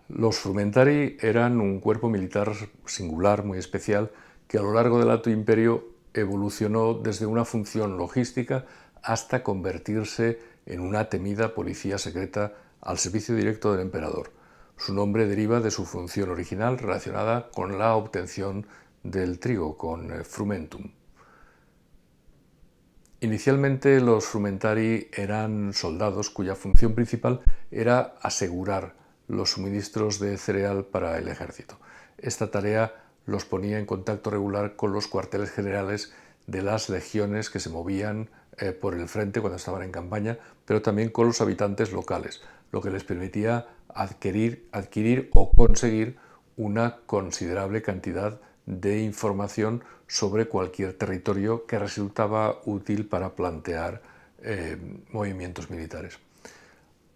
Los frumentari eran un cuerpo militar singular, muy especial, que a lo largo del Alto Imperio evolucionó desde una función logística hasta convertirse en una temida policía secreta al servicio directo del emperador. Su nombre deriva de su función original relacionada con la obtención del trigo, con frumentum. Inicialmente los frumentari eran soldados cuya función principal era asegurar los suministros de cereal para el ejército. Esta tarea los ponía en contacto regular con los cuarteles generales de las legiones que se movían por el frente cuando estaban en campaña, pero también con los habitantes locales, lo que les permitía adquirir o conseguir una considerable cantidad de información sobre cualquier territorio que resultaba útil para plantear movimientos militares.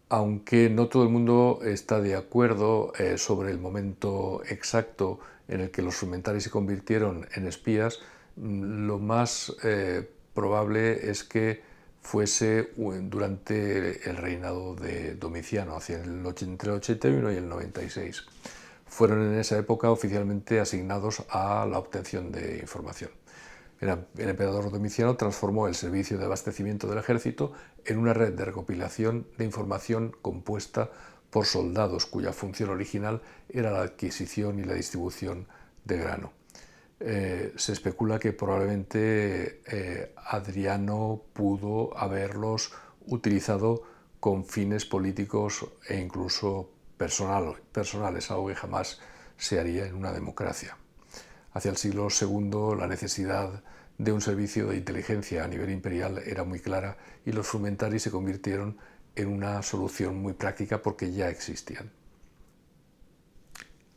Aunque no todo el mundo está de acuerdo sobre el momento exacto en el que los frumentari se convirtieron en espías, lo más probable es que fuese durante el reinado de Domiciano, entre el 81 y el 96. Fueron en esa época oficialmente asignados a la obtención de información. El emperador Domiciano transformó el servicio de abastecimiento del ejército en una red de recopilación de información compuesta por soldados cuya función original era la adquisición y la distribución de grano. Se especula que probablemente Adriano pudo haberlos utilizado con fines políticos e incluso personales, algo que jamás se haría en una democracia. Hacia el siglo II la necesidad de un servicio de inteligencia a nivel imperial era muy clara y los frumentari se convirtieron en una solución muy práctica porque ya existían.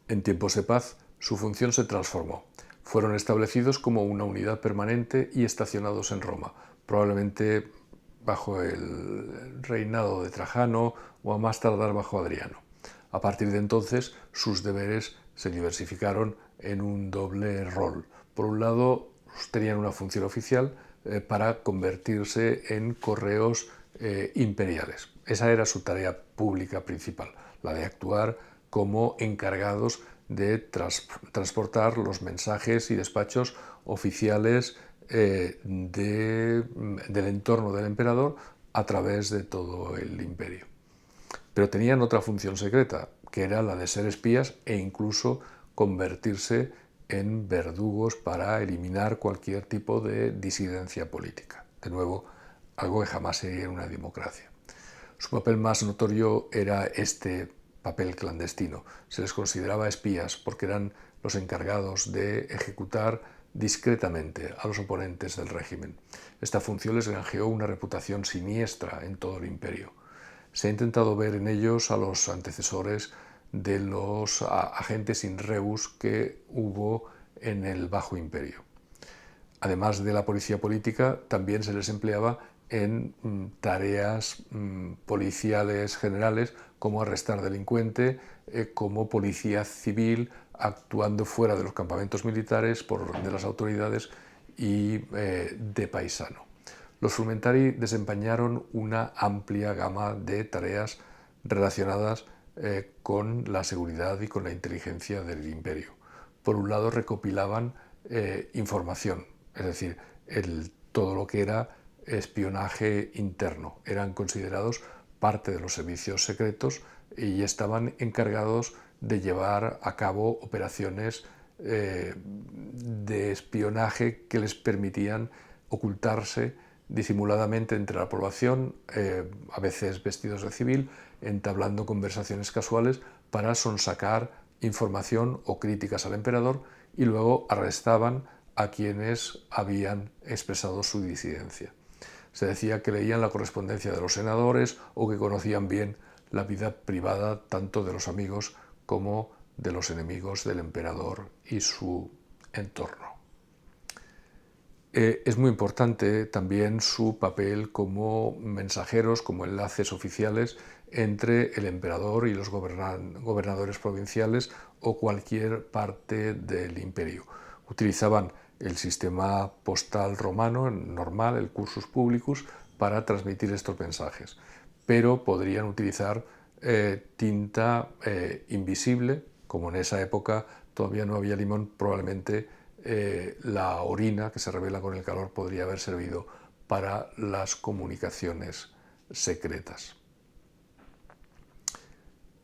En tiempos de paz, su función se transformó. Fueron establecidos como una unidad permanente y estacionados en Roma, probablemente bajo el reinado de Trajano o a más tardar bajo Adriano. A partir de entonces, sus deberes se diversificaron en un doble rol. Por un lado, tenían una función oficial para convertirse en correos imperiales. Esa era su tarea pública principal, la de actuar como encargados de transportar los mensajes y despachos oficiales del entorno del emperador a través de todo el imperio. Pero tenían otra función secreta, que era la de ser espías e incluso convertirse en verdugos para eliminar cualquier tipo de disidencia política. De nuevo, algo que jamás sería en una democracia. Su papel más notorio era este papel clandestino. Se les consideraba espías porque eran los encargados de ejecutar discretamente a los oponentes del régimen. Esta función les granjeó una reputación siniestra en todo el imperio. Se ha intentado ver en ellos a los antecesores de los agentes in rebus que hubo en el Bajo Imperio. Además de la policía política, también se les empleaba en tareas policiales generales, como arrestar delincuentes, como policía civil, actuando fuera de los campamentos militares por orden de las autoridades y de paisano. Los frumentari desempeñaron una amplia gama de tareas relacionadas con la seguridad y con la inteligencia del imperio. Por un lado, recopilaban información, es decir, todo lo que era espionaje interno. Eran considerados parte de los servicios secretos y estaban encargados de llevar a cabo operaciones de espionaje que les permitían ocultarse disimuladamente entre la población, a veces vestidos de civil, entablando conversaciones casuales para sonsacar información o críticas al emperador, y luego arrestaban a quienes habían expresado su disidencia. Se decía que leían la correspondencia de los senadores o que conocían bien la vida privada tanto de los amigos como de los enemigos del emperador y su entorno. Es muy importante también su papel como mensajeros, como enlaces oficiales entre el emperador y los gobernadores provinciales o cualquier parte del imperio. Utilizaban el sistema postal romano normal, el cursus publicus, para transmitir estos mensajes, pero podrían utilizar tinta invisible. Como en esa época todavía no había limón, probablemente la orina que se revela con el calor podría haber servido para las comunicaciones secretas.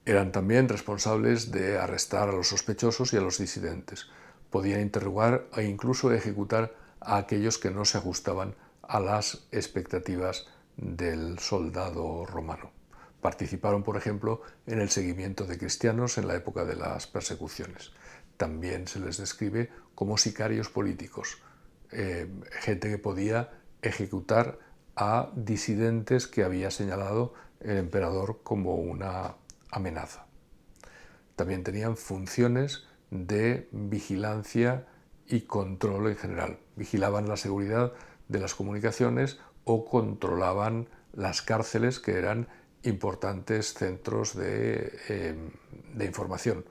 Eran también responsables de arrestar a los sospechosos y a los disidentes. Podían interrogar e incluso ejecutar a aquellos que no se ajustaban a las expectativas del soldado romano. Participaron, por ejemplo, en el seguimiento de cristianos en la época de las persecuciones. También se les describe como sicarios políticos, gente que podía ejecutar a disidentes que había señalado el emperador como una amenaza. También tenían funciones de vigilancia y control en general. Vigilaban la seguridad de las comunicaciones o controlaban las cárceles, que eran importantes centros de información.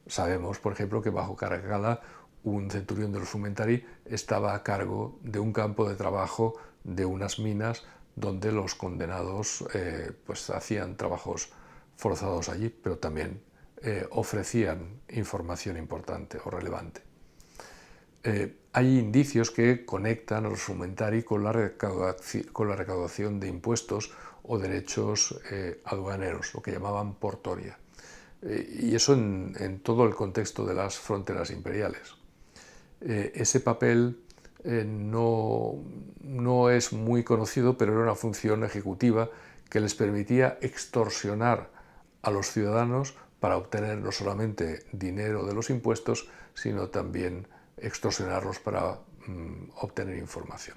Sabemos, por ejemplo, que bajo Caracalla un centurión de los Frumentarii estaba a cargo de un campo de trabajo de unas minas donde los condenados pues hacían trabajos forzados allí, pero también ofrecían información importante o relevante. Hay indicios que conectan a los Frumentarii con la recaudación de impuestos o derechos aduaneros, lo que llamaban portoria. Y eso en todo el contexto de las fronteras imperiales. Ese papel no es muy conocido, pero era una función ejecutiva que les permitía extorsionar a los ciudadanos para obtener no solamente dinero de los impuestos, sino también extorsionarlos para obtener información.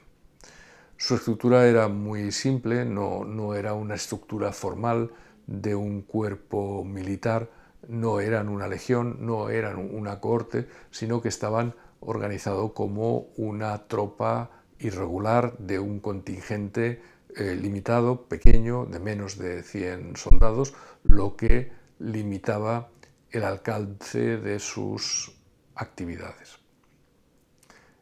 Su estructura era muy simple, no era una estructura formal de un cuerpo militar, no eran una legión, no eran una cohorte, sino que estaban organizados como una tropa irregular de un contingente limitado, pequeño, de menos de 100 soldados, lo que limitaba el alcance de sus actividades.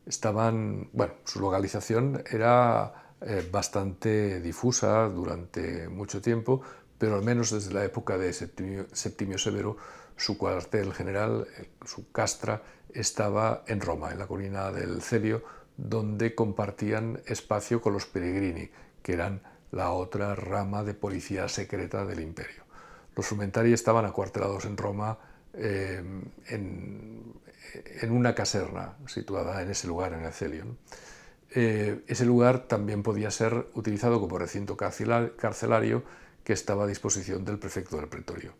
Su localización era bastante difusa durante mucho tiempo, pero al menos desde la época de Septimio Severo, su cuartel general, su castra, estaba en Roma, en la colina del Celio, donde compartían espacio con los Peregrini, que eran la otra rama de policía secreta del imperio. Los Frumentarii estaban acuartelados en Roma, en una caserna situada en ese lugar, en el Celio. Ese lugar también podía ser utilizado como recinto carcelario que estaba a disposición del prefecto del pretorio.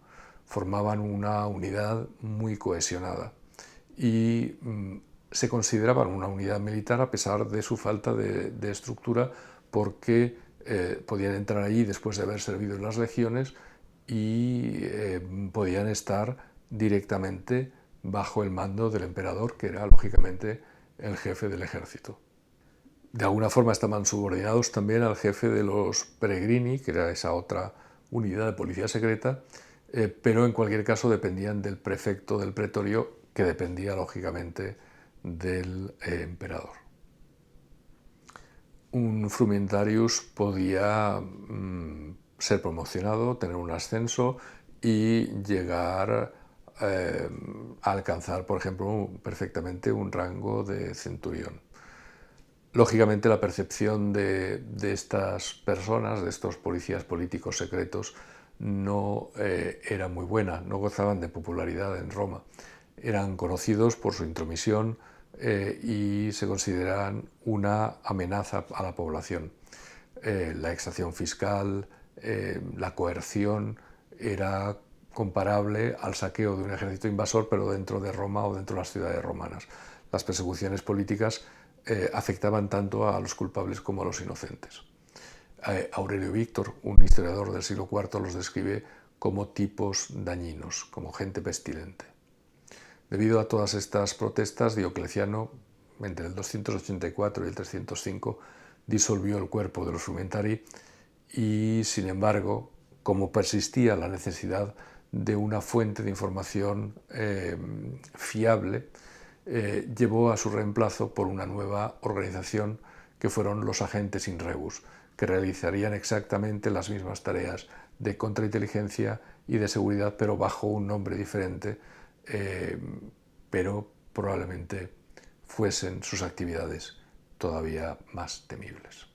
Formaban una unidad muy cohesionada y se consideraban una unidad militar a pesar de su falta de estructura, porque podían entrar allí después de haber servido en las legiones y podían estar directamente bajo el mando del emperador, que era lógicamente el jefe del ejército. De alguna forma estaban subordinados también al jefe de los Peregrini, que era esa otra unidad de policía secreta, pero en cualquier caso dependían del prefecto del pretorio, que dependía lógicamente del emperador. Un frumentarius podía ser promocionado, tener un ascenso y llegar a alcanzar, por ejemplo, perfectamente un rango de centurión. Lógicamente, la percepción de estas personas, de estos policías políticos secretos, no era muy buena, no gozaban de popularidad en Roma. Eran conocidos por su intromisión y se consideraban una amenaza a la población. La exacción fiscal, la coerción, era comparable al saqueo de un ejército invasor, pero dentro de Roma o dentro de las ciudades romanas. Las persecuciones políticas afectaban tanto a los culpables como a los inocentes. Aurelio Víctor, un historiador del siglo IV, los describe como tipos dañinos, como gente pestilente. Debido a todas estas protestas, Diocleciano, entre el 284 y el 305, disolvió el cuerpo de los Frumentarii y, sin embargo, como persistía la necesidad de una fuente de información fiable, llevó a su reemplazo por una nueva organización que fueron los agentes in rebus, que realizarían exactamente las mismas tareas de contrainteligencia y de seguridad, pero bajo un nombre diferente, pero probablemente fuesen sus actividades todavía más temibles.